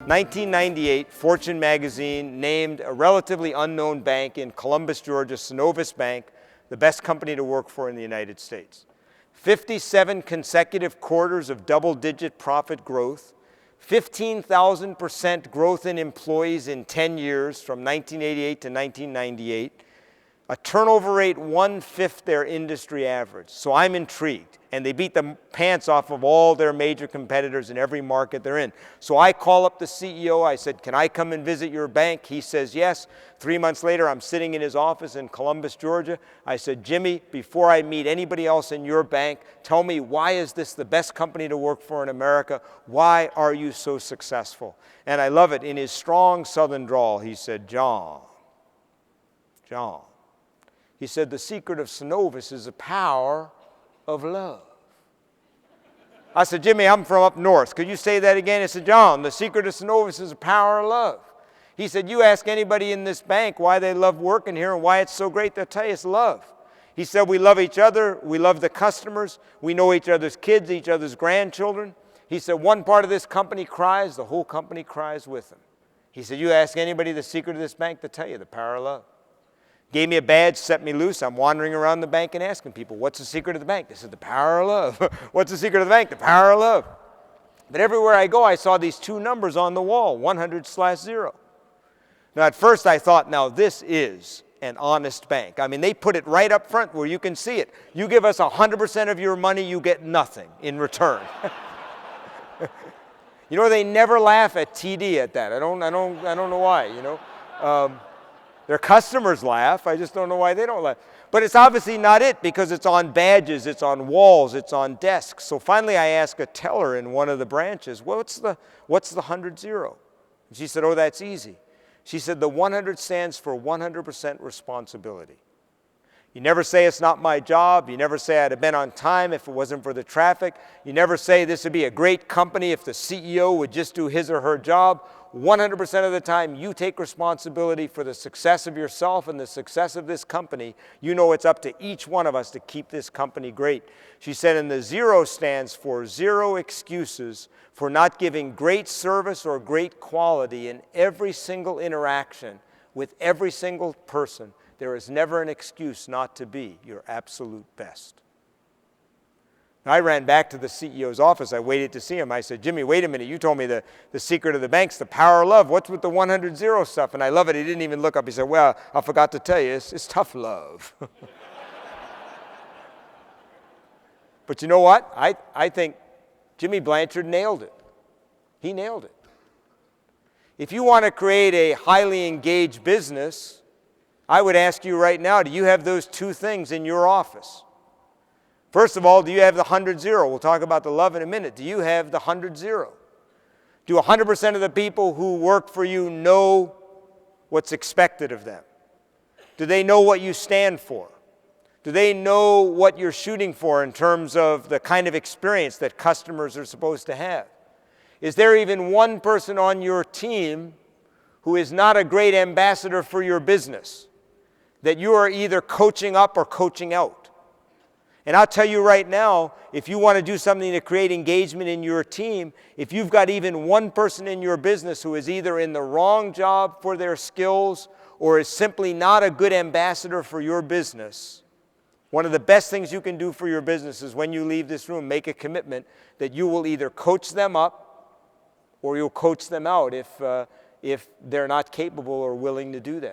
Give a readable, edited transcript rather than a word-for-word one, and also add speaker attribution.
Speaker 1: 1998, Fortune magazine named a relatively unknown bank in Columbus, Georgia, Synovus Bank, the best company to work for in the United States. 57 consecutive quarters of double-digit profit growth, 15,000% growth in employees in 10 years from 1988 to 1998, a turnover rate 1/5 their industry average. So I'm intrigued. And they beat the pants off of all their major competitors in every market they're in. So I call up the CEO. I said, can I come and visit your bank? He says, yes. 3 months later, I'm sitting in his office in Columbus, Georgia. I said, Jimmy, before I meet anybody else in your bank, tell me, why is this the best company to work for in America? Why are you so successful? And I love it. In his strong Southern drawl, he said, John. He said, the secret of Synovus is the power of love. I said, Jimmy, I'm from up north. Could you say that again? He said, John, the secret of Synovus is the power of love. He said, you ask anybody in this bank why they love working here and why it's so great, they'll tell you it's love. He said, we love each other, we love the customers, we know each other's kids, each other's grandchildren. He said, one part of this company cries, the whole company cries with them. He said, you ask anybody the secret of this bank, they'll tell you the power of love. Gave me a badge, set me loose. I'm wandering around the bank and asking people, what's the secret of the bank? They said, the power of love. What's the secret of the bank? The power of love. But everywhere I go, I saw these two numbers on the wall, 100/0. Now, at first I thought, now this is an honest bank. I mean, they put it right up front where you can see it. You give us 100% of your money, you get nothing in return. You know, they never laugh at TD at that. I don't know why, you know. Their customers laugh. I just don't know why they don't laugh. But it's obviously not it, because it's on badges, it's on walls, it's on desks. So finally I asked a teller in one of the branches, what's the 100-0? And she said, oh, that's easy. She said, the 100 stands for 100% responsibility. You never say it's not my job. You never say I'd have been on time if it wasn't for the traffic. You never say this would be a great company if the CEO would just do his or her job. 100% of the time, you take responsibility for the success of yourself and the success of this company. You know it's up to each one of us to keep this company great. She said, and the 0 stands for 0 excuses for not giving great service or great quality in every single interaction with every single person. There is never an excuse not to be your absolute best. I ran back to the CEO's office. I waited to see him. I said, Jimmy, wait a minute. You told me the secret of the bank's the power of love. What's with the 100-0 stuff? And I love it. He didn't even look up. He said, well, I forgot to tell you, it's tough love. But you know what? I think Jimmy Blanchard nailed it. He nailed it. If you want to create a highly engaged business, I would ask you right now, do you have those two things in your office? First of all, do you have the 100-0? We'll talk about the love in a minute. Do you have the 100-0? Do 100% of the people who work for you know what's expected of them? Do they know what you stand for? Do they know what you're shooting for in terms of the kind of experience that customers are supposed to have? Is there even one person on your team who is not a great ambassador for your business that you are either coaching up or coaching out? And I'll tell you right now, if you want to do something to create engagement in your team, if you've got even one person in your business who is either in the wrong job for their skills or is simply not a good ambassador for your business, one of the best things you can do for your business is when you leave this room, make a commitment that you will either coach them up or you'll coach them out if they're not capable or willing to do that.